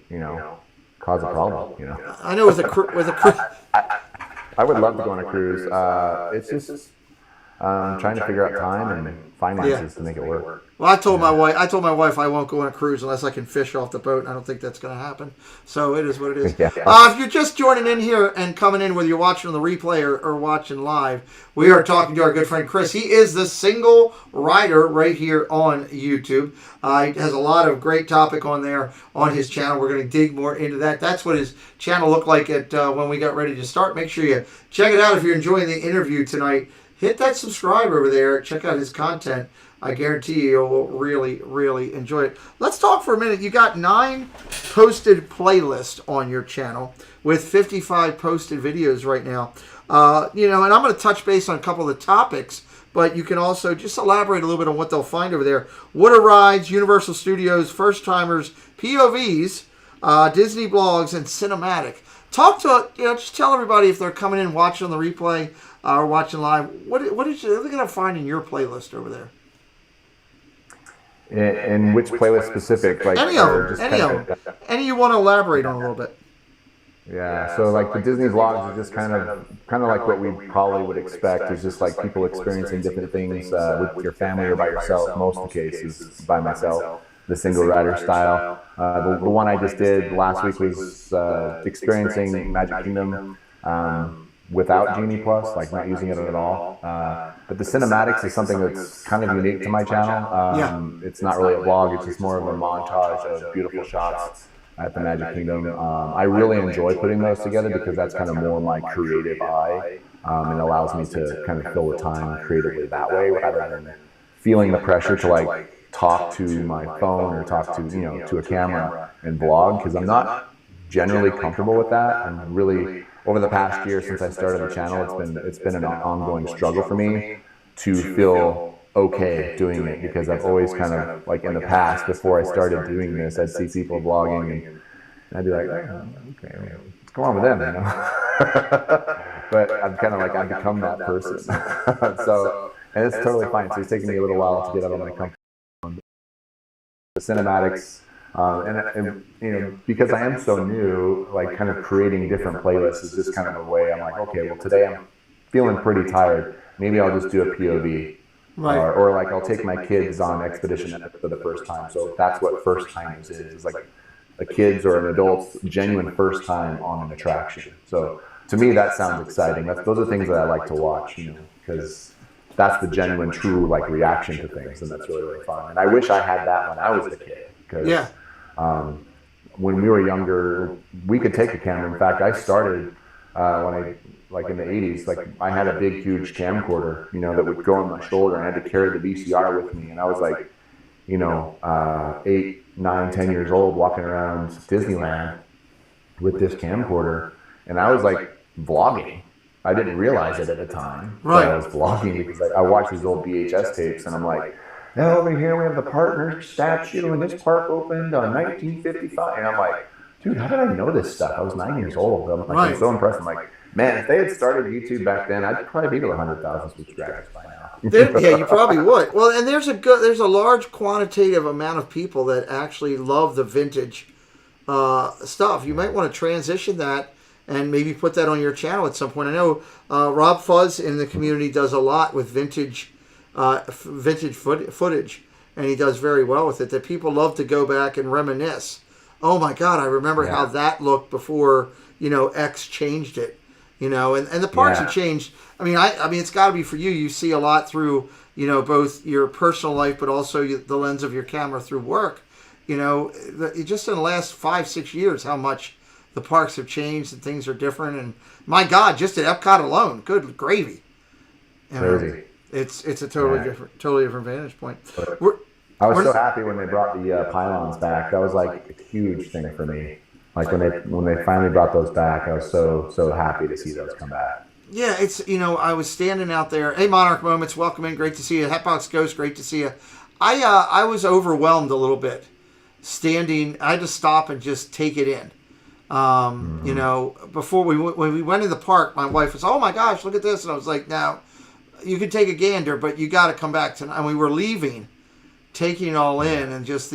cause a problem. I know with a cruise. I would love to go on a cruise. It's just trying to figure out time and finances to make it work. Well, I told my wife I won't go on a cruise unless I can fish off the boat, and I don't think that's going to happen. So it is what it is. If you're just joining in here and coming in, whether you're watching on the replay or watching live, we are talking to our good friend Chris. He is the single writer right here on YouTube. He has a lot of great topic on there on his channel. We're going to dig more into that. That's what his channel looked like when we got ready to start. Make sure you check it out if you're enjoying the interview tonight. Hit that subscribe over there. Check out his content. I guarantee you'll really, really enjoy it. Let's talk for a minute. You got 9 posted playlists on your channel with 55 posted videos right now. And I'm going to touch base on a couple of the topics, but you can also just elaborate a little bit on what they'll find over there. Water rides, Universal Studios, first timers, POVs, Disney blogs, and cinematic. Talk to just tell everybody if they're coming in watching on the replay or watching live. What are they going to find in your playlist over there? In which playlist specific? Like any of them. Any you want to elaborate on a little bit? Yeah, so like the Disney vlogs are just kind of like what we probably would expect. It's just like people experiencing different things with your family or by yourself. Most of the cases by myself, the single rider style. The one I just did last week was experiencing Magic Kingdom without Genie Plus, like not using it at all. But the cinematics is something that's kind of unique to my channel. It's not really a vlog, it's just more of a montage of beautiful shots at the Magic Kingdom. I really enjoy putting those together because that's kind of more my creative eye, and allows me to kind of fill the time creatively that way rather than feeling the pressure to like talk to my phone or talk to to a camera and vlog, because I'm not generally comfortable with that. And really over the past year since I started the channel, it's been an ongoing struggle for me to feel okay doing it, because I've always kind of like in the past before I started doing this, I'd see people vlogging and I'd be like, oh, okay, what's going on with them, But I'm kind of like, I've become that person. And it's totally fine. So it's taking me a little while to get out of my comfort zone. The cinematics And you know, because I am so new, like kind of creating different playlists is just kind of a way. I'm like, okay, well today I'm feeling pretty tired. Maybe I'll just do a POV. Right. Or like I'll take my kids on expedition for the first time. So that's what first timers is like a kid's or an adult's genuine first time on an attraction. So to me, that sounds exciting. Those are things that I like to watch, you know, because that's the genuine, true like reaction to things, and that's really, really fun. And I wish I had that when I was a kid, because when we were younger, we could take a camera. In fact, I started like in the 80s, like I had a big, huge camcorder, you know, that would go on my shoulder, and I had to carry the VCR with me. And I was like, you know, 8, 9, 10 years old, walking around Disneyland with this camcorder, and I was like vlogging. I didn't realize it at the time, but I was vlogging because I watched these old VHS tapes, and I'm like, now over here we have the partner statue, and this park opened on 1955, and I'm like, dude, how did I know this stuff? I was 9 years old. I'm so impressed. I'm like, man, if they had started YouTube back then, I'd probably be to 100,000 subscribers by now. Yeah, you probably would. Well, and there's a large quantitative amount of people that actually love the vintage stuff. You might want to transition that and maybe put that on your channel at some point. I know Rob Fuzz in the community does a lot with vintage footage, and he does very well with it. That people love to go back and reminisce. Oh my God, I remember how that looked before, you know, X changed it. You know, and the parks have changed. I mean, it's got to be for you. You see a lot through, you know, both your personal life, but also the lens of your camera through work. You know, just in the last 5-6 years, how much the parks have changed and things are different. And my God, just at Epcot alone, good gravy. Crazy. It's a totally different vantage point. I was so happy when they brought the pylons back. That was like a huge thing for me. Like when they finally brought those back, I was so happy to see those come back. Yeah, it's, you know, I was standing out there. Hey, Monarch Moments, welcome in. Great to see you. Hatbox Ghost, great to see you. I was overwhelmed a little bit standing. I had to stop and just take it in. You know, before when we went in the park, my wife was, oh my gosh, look at this. And I was like, now, you can take a gander, but you got to come back tonight. And we were leaving, taking it all in, and just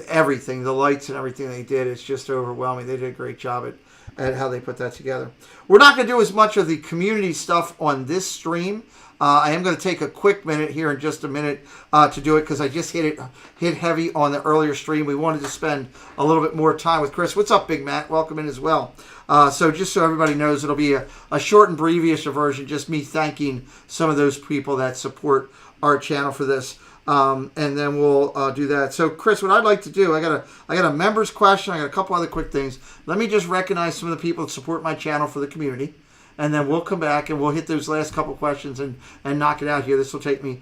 everything, the lights and everything they did, it's just overwhelming. They did a great job at how they put that together. We're not going to do as much of the community stuff on this stream. I am going to take a quick minute here in just a minute to do it, because I just hit heavy on the earlier stream. We wanted to spend a little bit more time with Chris. What's up, Big Matt? Welcome in as well. So just so everybody knows, it'll be a short and brevish version, just me thanking some of those people that support our channel for this. And then we'll do that. So, Chris, what I'd like to do, I got a member's question. I got a couple other quick things. Let me just recognize some of the people that support my channel for the community, and then we'll come back and we'll hit those last couple questions and knock it out here. This will take me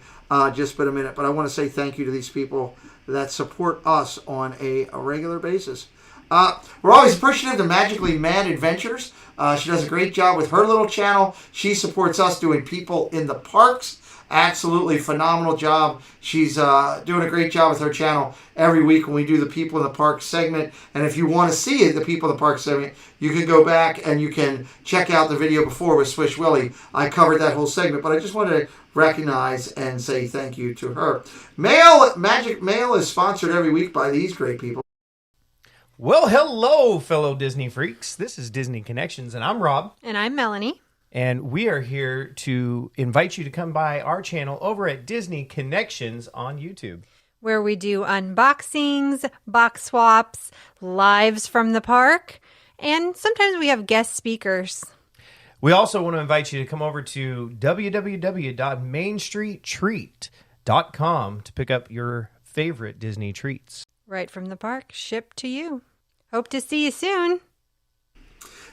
just about a minute, but I want to say thank you to these people that support us on a regular basis. We're always appreciative to Magically Mad Adventures. She does a great job with her little channel. She supports us doing People in the Parks. Absolutely phenomenal job. She's doing a great job with her channel every week when we do the People in the Park segment. And if you want to see the People in the Park segment, you can go back and you can check out the video before with Swish Willie. I covered that whole segment, but I just wanted to recognize and say thank you to her. Magic Mail is sponsored every week by these great people. Well, hello, fellow Disney freaks. This is Disney Connections, and I'm Rob. And I'm Melanie. And we are here to invite you to come by our channel over at Disney Connections on YouTube, where we do unboxings, box swaps, lives from the park, and sometimes we have guest speakers. We also want to invite you to come over to www.mainstreettreat.com to pick up your favorite Disney treats. Right from the park, shipped to you. Hope to see you soon.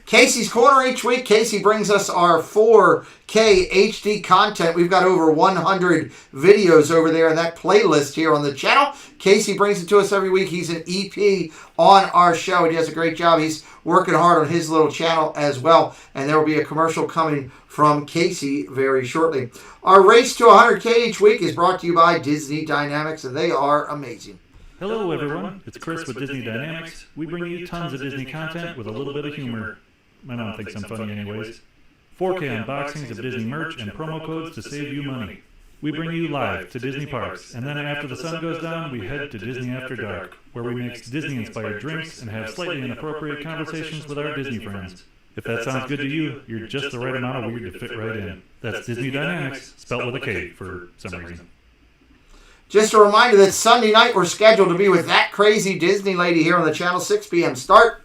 Casey's Corner each week. Casey brings us our 4K HD content. We've got over 100 videos over there in that playlist here on the channel. Casey brings it to us every week. He's an EP on our show. He does a great job. He's working hard on his little channel as well. And there will be a commercial coming from Casey very shortly. Our race to 100K each week is brought to you by Disney Dynamics, and they are amazing. Hello everyone, it's Chris with Disney Dynamics. We bring you tons of Disney content with a little bit of humor. My mom thinks I'm funny anyways. 4K unboxings of Disney merch and promo codes to save you money. We bring you live to Disney parks, and then after the sun goes down, we head to Disney After Dark, where we mix Disney-inspired drinks and have slightly inappropriate conversations with our Disney friends. If that sounds good to you, you're just the right amount of weird to fit right in. That's Disney Dynamics, spelled with a K for some reason. Just a reminder that Sunday night we're scheduled to be with That Crazy Disney Lady here on the channel, 6 p.m. start.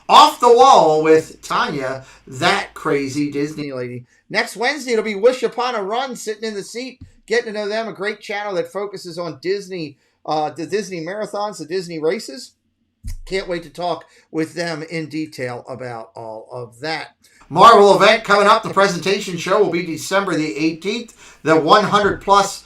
Off the Wall with Tanya, That Crazy Disney Lady. Next Wednesday, it'll be Wish Upon a Run, sitting in the seat, getting to know them. A great channel that focuses on Disney, the Disney marathons, the Disney races. Can't wait to talk with them in detail about all of that. Marvel event coming up. The presentation show will be December the 18th. The 100-plus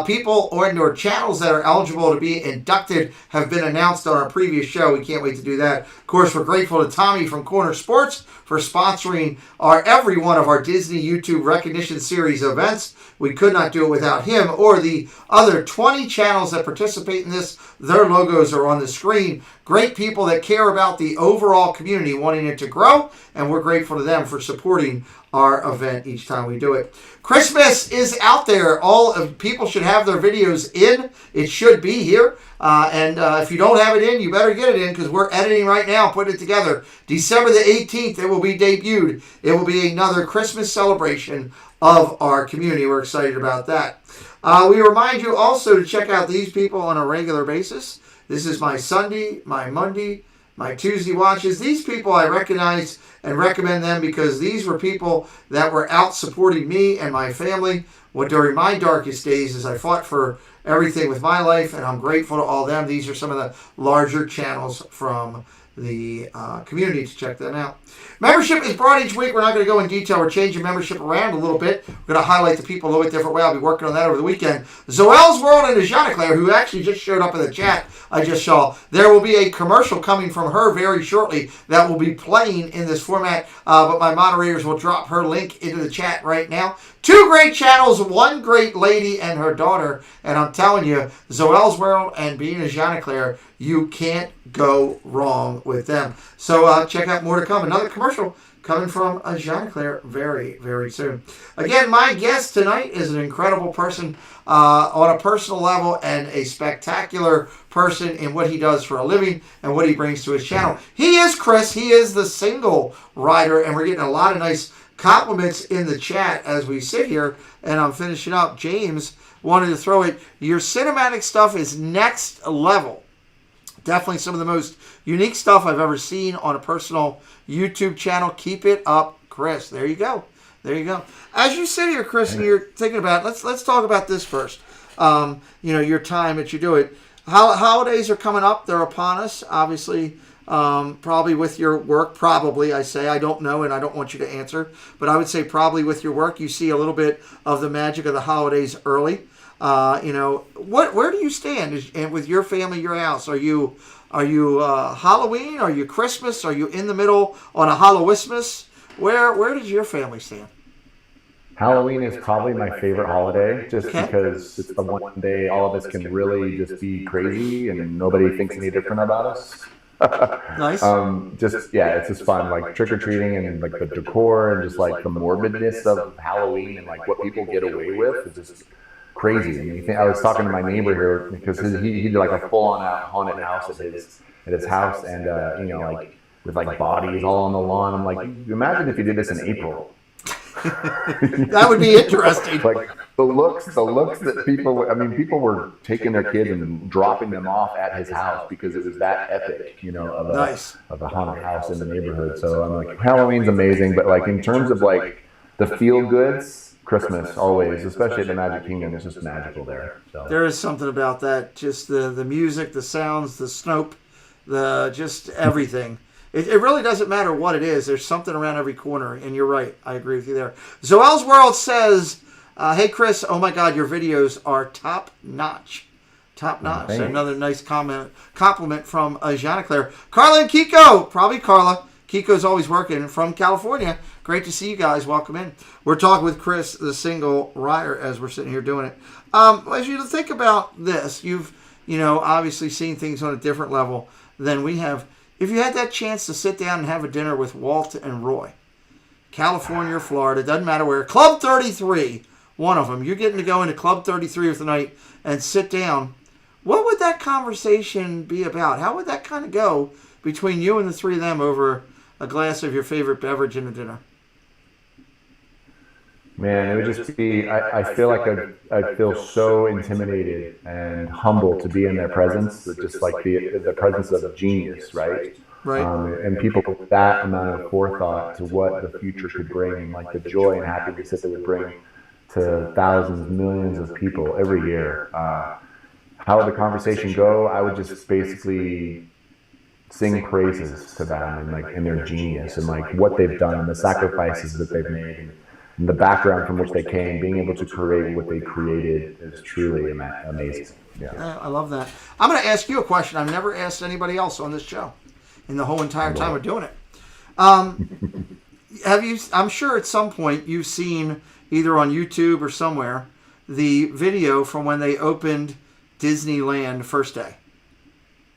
people or channels that are eligible to be inducted have been announced on our previous show. We can't wait to do that. Of course, we're grateful to Tommy from Corner Sports for sponsoring every one of our Disney YouTube Recognition Series events. We could not do it without him or the other 20 channels that participate in this. Their logos are on the screen. Great people that care about the overall community, wanting it to grow, and we're grateful to them for supporting our event each time we do it. Christmas is out there. All of people should have their videos in. It should be here. And if you don't have it in, you better get it in, because we're editing right now, putting it together. December the 18th, it will be debuted. It will be another Christmas celebration of our community. We're excited about that. We remind you also to check out these people on a regular basis. This is my Sunday, my Monday, my Tuesday watches. These people I recognize and recommend them because these were people that were out supporting me and my family during my darkest days as I fought for everything with my life, and I'm grateful to all them. These are some of the larger channels from the community to check them out. Membership is brought each week. We're not going to go in detail. We're changing membership around a little bit. We're going to highlight the people a little bit different way. I'll be working on that over the weekend. Zoel's World and Jeanne Claire, who actually just showed up in the chat, I just saw. There will be a commercial coming from her very shortly that will be playing in this format, but my moderators will drop her link into the chat right now. 2 great channels, 1 great lady and her daughter, and I'm telling you, Zoel's World and being a Jeanne Claire, you can't go wrong with them. So check out more to come. Another commercial coming from a Jeanne Claire very, very soon. Again, my guest tonight is an incredible person on a personal level and a spectacular person in what he does for a living and what he brings to his channel. He is Chris. He is the single rider, and we're getting a lot of nice compliments in the chat as we sit here, and I'm finishing up. James wanted to throw it. Your cinematic stuff is next level. Definitely some of the most unique stuff I've ever seen on a personal YouTube channel. Keep it up, Chris. There you go. There you go. As you sit here, Chris, and you're thinking about it, let's talk about this first. Your time that you do it. Holidays are coming up. They're upon us, obviously. Probably with your work, probably, I say. I don't know, and I don't want you to answer. But I would say probably with your work, you see a little bit of the magic of the holidays early. Where do you stand with your family, your house? Are you Halloween? Are you Christmas? Are you in the middle on a Hallowismas? Where does your family stand? Halloween is probably my favorite holiday, just because it's the one day all of us can really just be crazy and nobody thinks any different about us. Nice. It's just fun, like trick-or-treating and like the decor and just like the morbidness of Halloween and like what people get away with is just crazy. I mean, I was talking to my neighbor here because he did like a full-on haunted house at his house, and like with like bodies all on the lawn. I'm like, imagine if you did this in April. That would be interesting. Like the looks that people were taking their kids and dropping them off at his house because it was that epic, of a haunted house in the neighborhood. So I'm like, Halloween's amazing, but like in terms of like the feel goods, Christmas always, especially at the Magic Kingdom, it's just magical there. So. There is something about that, just the music, the sounds, the Snope, just everything. It really doesn't matter what it is. There's something around every corner, and you're right. I agree with you there. Zoel's World says, hey, Chris, oh, my God, your videos are top-notch. Top-notch. So another nice compliment from Jeanne Claire. Carla and Kiko, probably Carla. Kiko's always working from California. Great to see you guys. Welcome in. We're talking with Chris, the single rider, as we're sitting here doing it. As you think about this, you've, obviously seen things on a different level than we have. If you had that chance to sit down and have a dinner with Walt and Roy, California or Florida, doesn't matter where, Club 33, one of them. You're getting to go into Club 33 with the night and sit down. What would that conversation be about? How would that kind of go between you and the three of them over a glass of your favorite beverage and a dinner? Man, it would just be, I feel like I'd feel so intimidated and humble to be in their presence, just like the presence of a genius, right? Right. And people with that amount of forethought to what the future could bring, like the joy and happiness that it would bring to thousands, millions of people every year. How would the conversation go? I would just basically sing praises to them and their genius and like what they've done and the sacrifices that they've made. And the background from which they came, being able to create what they created is truly amazing. Yeah. I love that. I'm going to ask you a question I've never asked anybody else on this show in the whole entire time of doing it. Have you? I'm sure at some point you've seen either on YouTube or somewhere the video from when they opened Disneyland first day.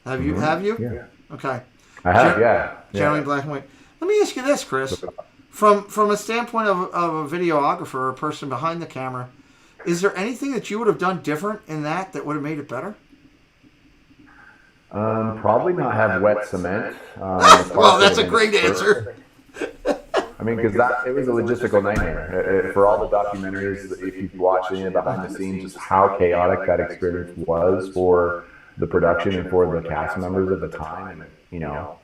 Have you? Have you? Yeah. Okay. I have. Yeah. Generally black and white. Let me ask you this, Chris. From a standpoint of a videographer or a person behind the camera, is there anything that you would have done different in that would have made it better? Probably not have wet cement. Well, that's a great answer. I mean, because it was a logistical nightmare. For all the documentaries, if you've watched any of the behind the scenes, just how chaotic that experience was for the production and for the cast members at the time. And, you know,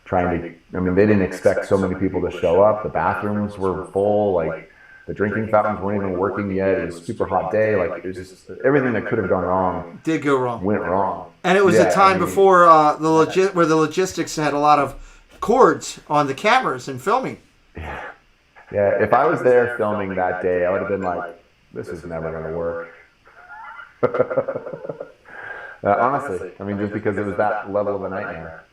they didn't expect so many people to show up. The bathrooms were full. Like, the drinking fountains weren't even working yet. It was a super hot day. Like, it was just everything that could have gone wrong. Did go wrong. Went wrong. And it was a time before where the logistics had a lot of cords on the cameras and filming. Yeah. If I was there filming that day, I would have been like, this is never going to work. Honestly, I mean, just because it was that level of a nightmare.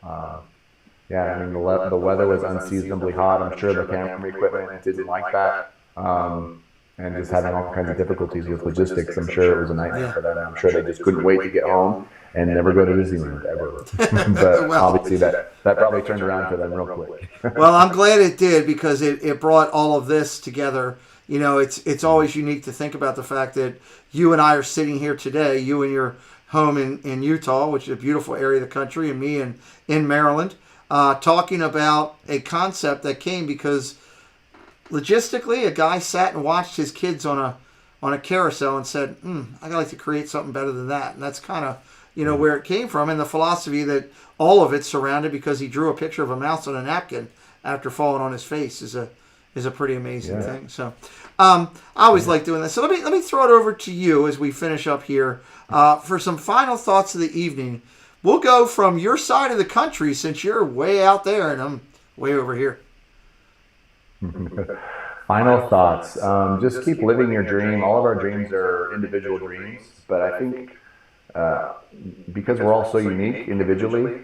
The weather was unseasonably hot. I'm sure the camera equipment didn't like that. And just having all kinds of difficulties with logistics, I'm sure it was a nightmare for them. I'm sure they just couldn't wait to get home and never go to Disneyland ever. But obviously that probably turned around for them real quick. Well, I'm glad it did, because it brought all of this together. You know, it's always unique to think about the fact that you and I are sitting here today, you in your home in Utah, which is a beautiful area of the country, and me in Maryland, talking about a concept that came because logistically a guy sat and watched his kids on a carousel and said, I'd like to create something better than that. And that's kind of, where it came from, and the philosophy that all of it's surrounded because he drew a picture of a mouse on a napkin after falling on his face is a pretty amazing thing. So I always like doing this. So let me throw it over to you as we finish up here for some final thoughts of the evening. We'll go from your side of the country, since you're way out there and I'm way over here. Final thoughts. Just keep living your dream. All of our dreams are individual dreams, but I think because we're all so unique individually,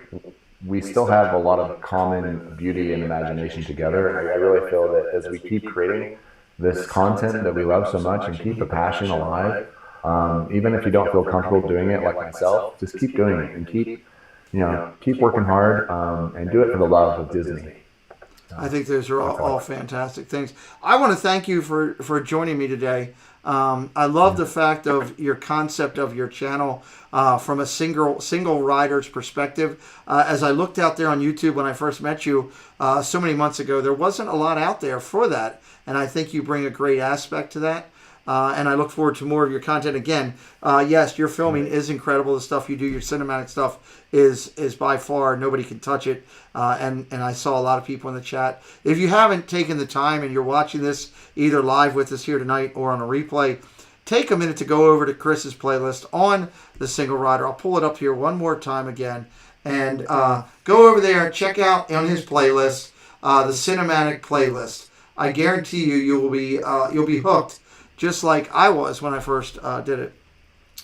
we still have a lot of common beauty and imagination together. And I really feel that as we keep creating this content that we love so much and keep the passion alive, even if you don't feel comfortable doing it like myself, just keep doing it and keep working hard and do it for the love of Disney. I think those are all fantastic things. I want to thank you for joining me today. I love the fact of your concept of your channel from a single rider's perspective. As I looked out there on YouTube when I first met you so many months ago, there wasn't a lot out there for that. And I think you bring a great aspect to that. And I look forward to more of your content. Again, yes, your filming is incredible. The stuff you do, your cinematic stuff is by far, nobody can touch it. And I saw a lot of people in the chat. If you haven't taken the time and you're watching this either live with us here tonight or on a replay, take a minute to go over to Chris's playlist on the Single Rider. I'll pull it up here one more time again. And go over there and check out on his playlist, the cinematic playlist. I guarantee you'll be hooked, just like I was when I first did it.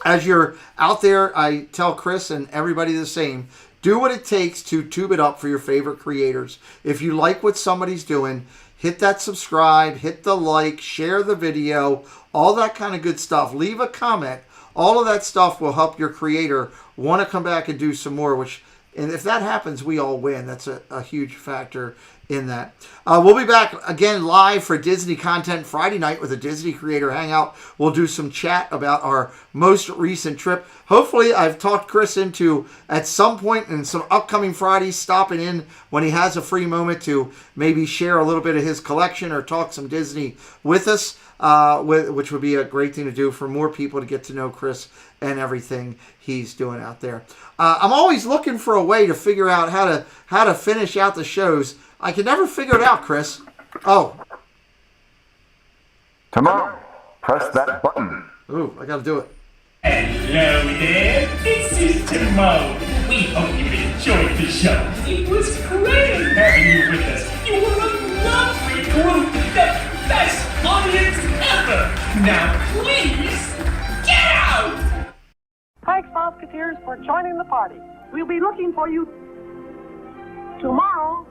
As you're out there, I tell Chris and everybody the same, do what it takes to tube it up for your favorite creators. If you like what somebody's doing, hit that subscribe, hit the like, share the video, all that kind of good stuff. Leave a comment. All of that stuff will help your creator want to come back and do some more, and if that happens, we all win. That's a huge factor in that. We'll be back again live for Disney Content Friday night with a Disney Creator Hangout. We'll do some chat about our most recent trip. Hopefully, I've talked Chris into, at some point in some upcoming Fridays, stopping in when he has a free moment to maybe share a little bit of his collection or talk some Disney with us, which would be a great thing to do for more people to get to know Chris and everything he's doing out there. I'm always looking for a way to figure out how to finish out the shows. I can never figure it out, Chris. Oh. Tomorrow, press that button. Ooh, I gotta do it. Hello there, this is Timon. We hope you enjoyed the show. It was great having you with us. You were a lovely group, the best audience ever. Now please, get out! Thanks, Musketeers, for joining the party. We'll be looking for you tomorrow.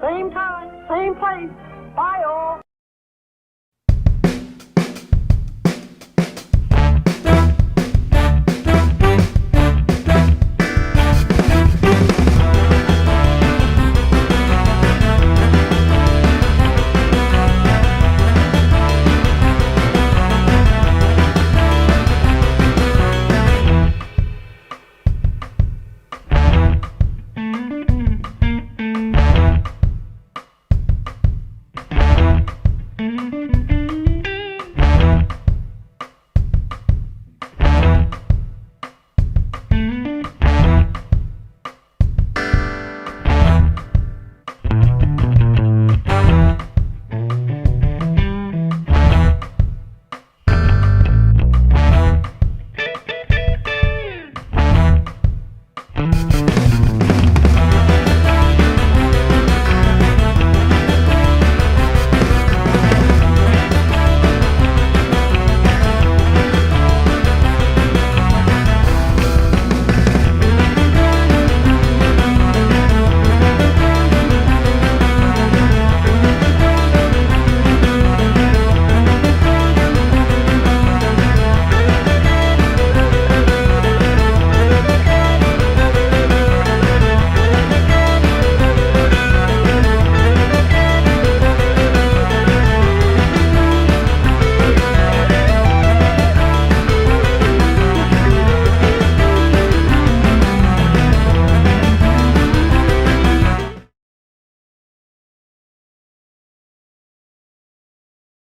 Same time, same place. Bye, all.